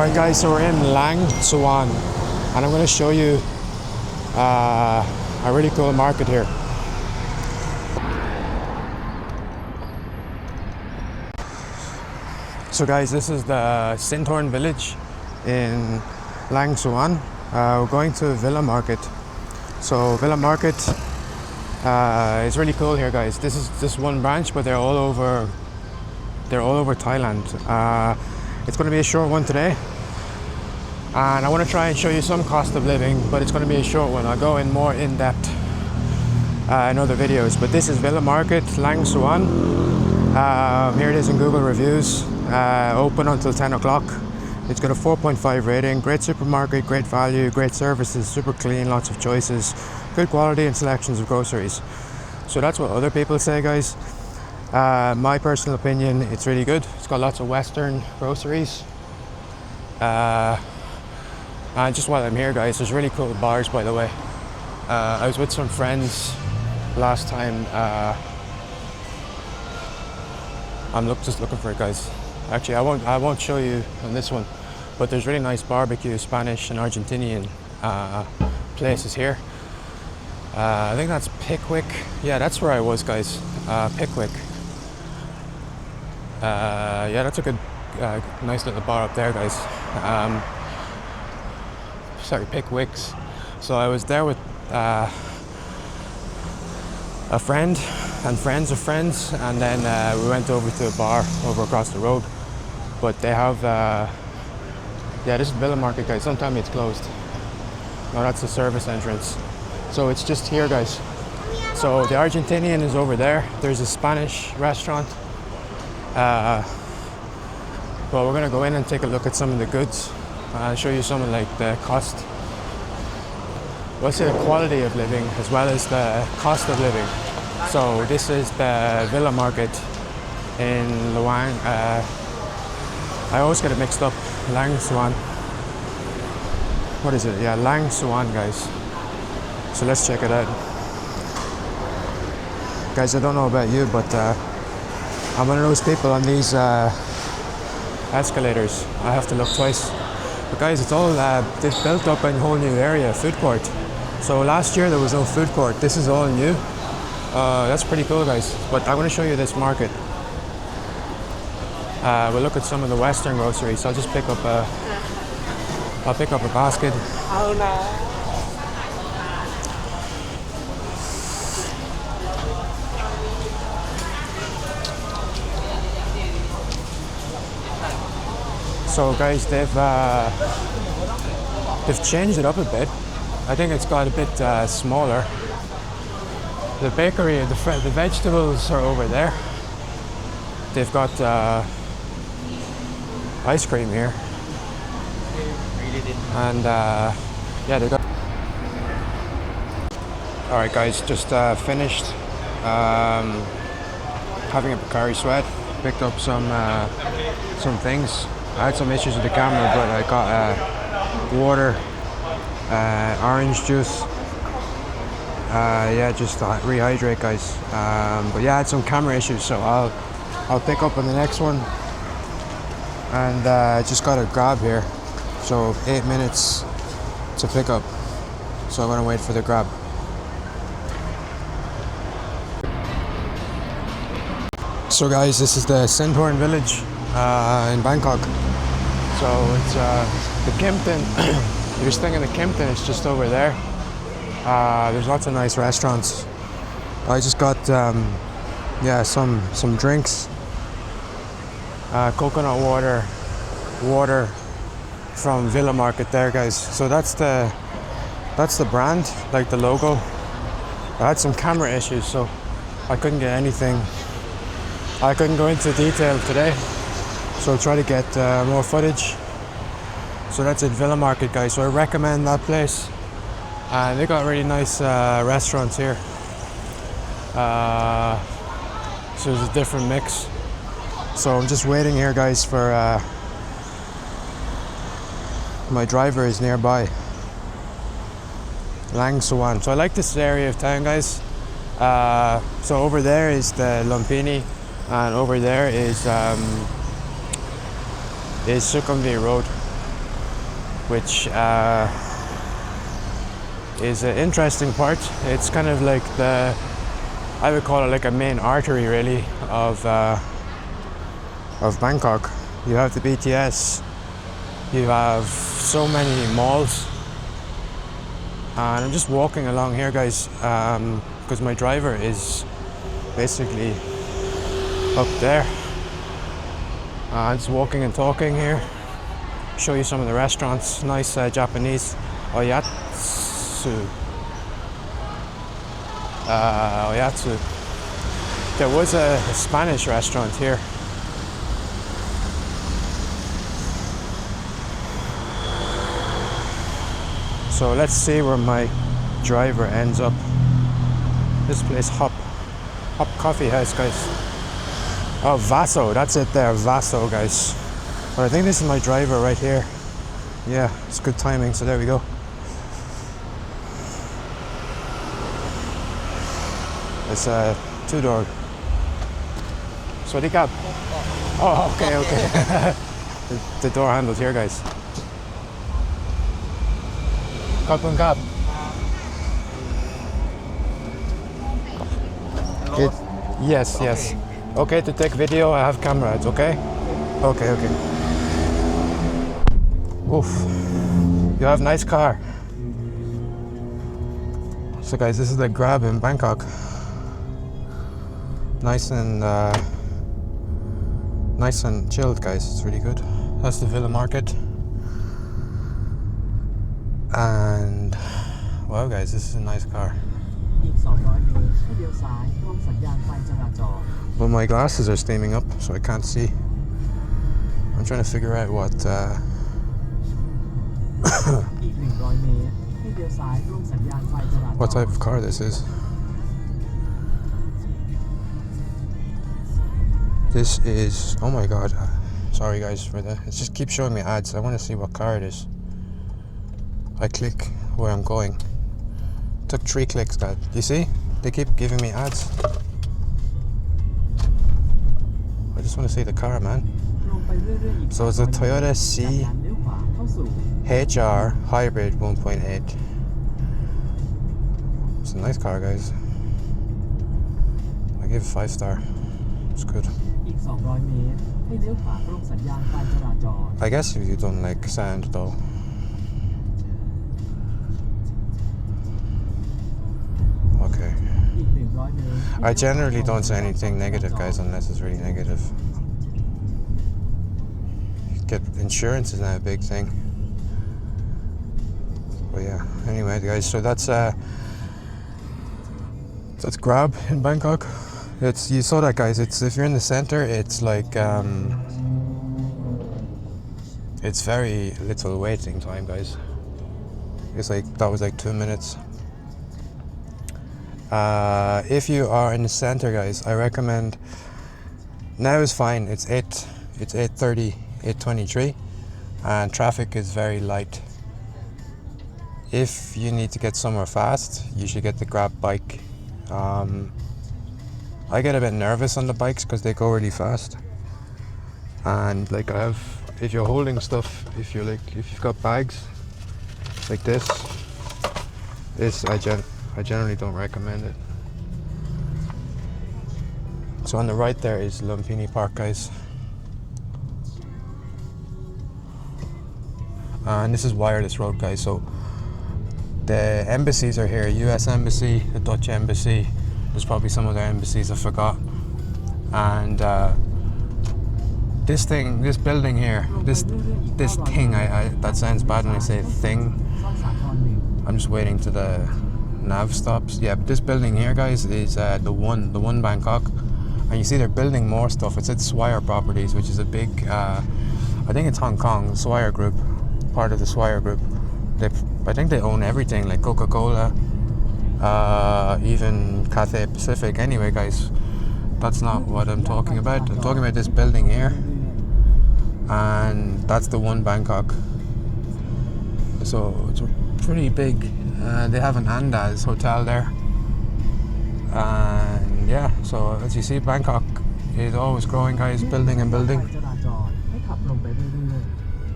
Alright guys, so we're in Lang Suan and I'm going to show you a really cool market here. So guys, this is the Sathorn village in Lang Suan. We're going to Villa Market. So Villa Market is really cool here, guys. This is just one branch, but they're all over Thailand. It's going to be a short one today, and I want to try and show you some cost of living, but it's going to be a short one. I'll go in more in depth in other videos. But this is Villa Market, Lang Suan. Here it is in Google reviews. Open until 10 o'clock. It's got a 4.5 rating. Great supermarket, great value, great services, super clean, lots of choices, good quality and selections of groceries. So that's what other people say, guys. My personal opinion, it's really good. It's got lots of Western groceries. And just while I'm here, guys, there's really cool bars, by the way. I was with some friends last time. I'm just looking for it, guys. Actually, I won't show you on this one, but there's really nice barbecue, Spanish and Argentinian places here. I think that's Pickwick. Yeah, that's where I was, guys. Pickwick. Yeah, that's a good, nice little bar up there, guys. Sorry, Pickwicks. So I was there with a friend and friends of friends, and then we went over to a bar over across the road. But they have, yeah, this is Villa Market, guys. Don't tell me it's closed. No, that's the service entrance. So it's just here, guys. So the Argentinian is over there. There's a Spanish restaurant. But we're gonna go in and take a look at some of the goods. I'll show you some of like the cost. What's the quality of living as well as the cost of living. So this is the Villa Market in Luang. I always get it mixed up. Lang Suan. What is it? Yeah, Lang Suan, guys. So let's check it out. Guys, I don't know about you, but I'm one of those people on these escalators. I have to look twice. But guys, it's all they've built up a whole new area, food court. So last year there was no food court. This is all new. That's pretty cool, guys. But I'm going to show you this market. We'll look at some of the Western groceries. So I'll just pick up a basket. So guys, they've changed it up a bit. I think it's got a bit smaller. The bakery, the vegetables are over there. They've got ice cream here, and yeah, they got. All right, guys, just finished having a Pocari Sweat. Picked up some things. I had some issues with the camera, but I got water, orange juice. Yeah, just to rehydrate, guys. But yeah, I had some camera issues, so I'll pick up on the next one. And I just got a grab here, so 8 minutes to pick up. So I'm gonna wait for the grab. So guys, this is the Singhorn village in Bangkok. So it's the Kimpton. You're staying in the Kimpton. It's just over there. There's lots of nice restaurants. I just got yeah, some drinks, coconut water from Villa Market there, guys. So that's the brand, like the logo. I had some camera issues, so I couldn't get anything. I couldn't go into detail today, so I'll try to get more footage. So that's at Villa Market, guys. So I recommend that place. And they got really nice restaurants here. So there's a different mix. So I'm just waiting here, guys, for my driver is nearby. Lang Suan. So I like this area of town, guys. So over there is the Lumpini, and over there is Sukhumvit Road. which is an interesting part. It's kind of like I would call it like a main artery really of Bangkok. You have the BTS, you have so many malls, and I'm just walking along here, guys, because my driver is basically up there. I'm just walking and talking here. Show you some of the restaurants. Nice Japanese oyatsu. Oyatsu. There was a Spanish restaurant here. So let's see where my driver ends up. This place, Hop Coffee House, guys. Oh, Vaso, that's it there, Vaso, guys. But I think this is my driver right here. Yeah, it's good timing, so there we go. It's a two-door. Swadikap. Oh, okay. the door handles here, guys. Kapun kap. Yes. Okay, to take video, I have camera, it's okay? Okay. Oof. You have nice car. So guys, this is the Grab in Bangkok. Nice and chilled, guys. It's really good. That's the Villa Market. And wow, guys, this is a nice car. But my glasses are steaming up, so I can't see. I'm trying to figure out what what type of car this is. This is, oh my god, sorry guys for that. It just keeps showing me ads. I want to see what car it is. I click where I'm going. Took 3 clicks, guys. You see? They keep giving me ads. I just want to see the car, man. So it's a Toyota HR Hybrid 1.8. It's a nice car, guys. I give it 5 star. It's good. I guess if you don't like sand though. Okay. I generally don't say anything negative, guys, unless it's really negative. Get insurance is now a big thing. But yeah, anyway guys, so that's Grab in Bangkok. It's, you saw that, guys. It's, if you're in the center, it's like it's very little waiting time, guys. It's like, that was like 2 minutes. If you are in the center, guys, I recommend, now is fine. It's 8:30, 8:23, and traffic is very light. If you need to get somewhere fast, you should get the Grab bike. I get a bit nervous on the bikes because they go really fast, and like I have, if you're holding stuff, if you've got bags like this, I generally don't recommend it. So on the right there is Lumpini Park, guys, and this is Wireless Road, guys. So the embassies are here. US Embassy, the Dutch Embassy. There's probably some other embassies I forgot. And this building here, this thing, that sounds bad when I say thing. I'm just waiting to the nav stops. Yeah, but this building here, guys, is the one Bangkok. And you see they're building more stuff. It's at Swire Properties, which is a big, I think it's Hong Kong, Swire Group, part of the Swire Group. I think they own everything, like Coca-Cola, even Cathay Pacific. Anyway, guys, that's not what I'm talking about. I'm talking about this building here, and that's the one Bangkok. So it's pretty big. They have an Andaz hotel there, and yeah, so as you see, Bangkok is always growing, guys, building and building.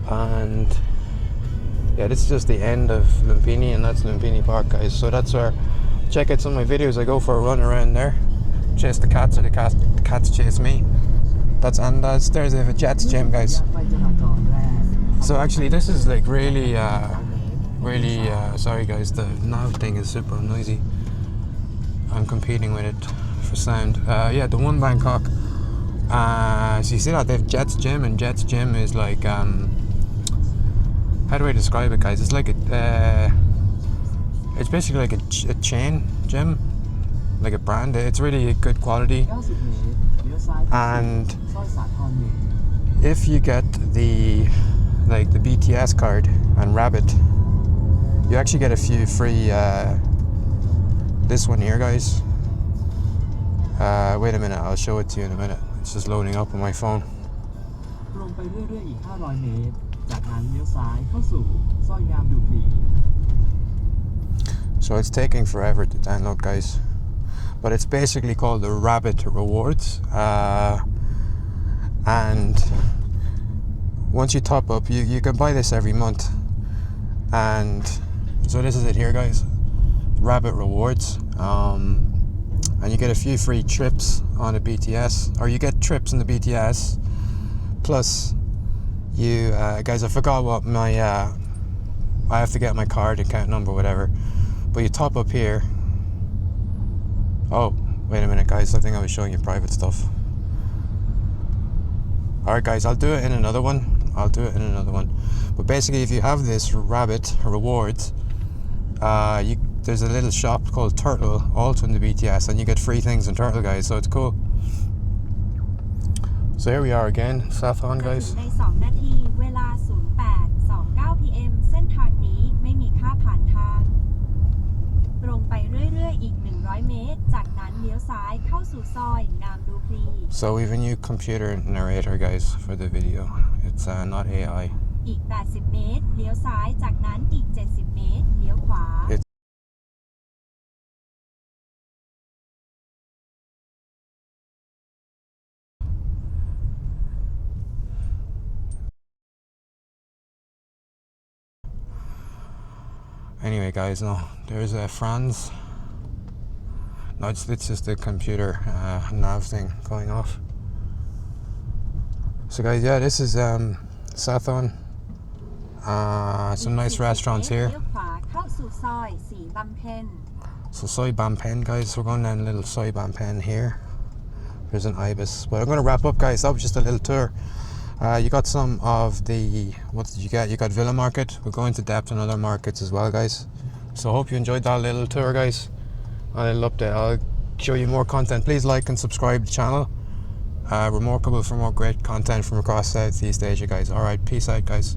And Yeah, this is just the end of Lumpini, and that's Lumpini Park, guys. So that's where, check out some of my videos. I go for a run around there, chase the cats, or the cats chase me. That's, and there's a Jets gym, guys. So actually this is like really sorry guys, the nav thing is super noisy. I'm competing with it for sound. Yeah, the one Bangkok, so you see that they have Jets gym, and Jets gym is like, how do I describe it, guys? It's like it's basically like a chain gym, like a brand. It's really good quality, and if you get the BTS card and Rabbit, you actually get a few free, this one here, guys. Wait a minute, I'll show it to you in a minute. It's just loading up on my phone. So it's taking forever to download, guys, but it's basically called the Rabbit Rewards, and once you top up, you can buy this every month. And so this is it here, guys, Rabbit Rewards, and you get a few free trips on the BTS, or you get trips in the BTS, plus you guys, I forgot what my I have to get my card account number, whatever, but you top up here. Oh, wait a minute, guys, I think I was showing you private stuff. Alright guys, I'll do it in another one. But basically, if you have this Rabbit Rewards, there's a little shop called Turtle, also in the BTS, and you get free things in Turtle, guys, so it's cool. So here we are again, Sathon, guys. So we have a new computer narrator, guys, for the video. It's not AI. It's anyway, guys, no, there's Franz. No, it's just the computer nav thing going off. So guys, yeah, this is Sathon. Some nice restaurants here. So Soy Bampen, guys, we're going down a little Soy Bampen here. There's an Ibis. But I'm going to wrap up, guys. That was just a little tour. You got some of the, what did you get? You got Villa Market. We're going to depth on other markets as well, guys. So I hope you enjoyed that little tour, guys. A little update. I'll show you more content. Please like and subscribe to the channel. Remarkable for more great content from across Southeast Asia, guys. Alright, peace out, guys.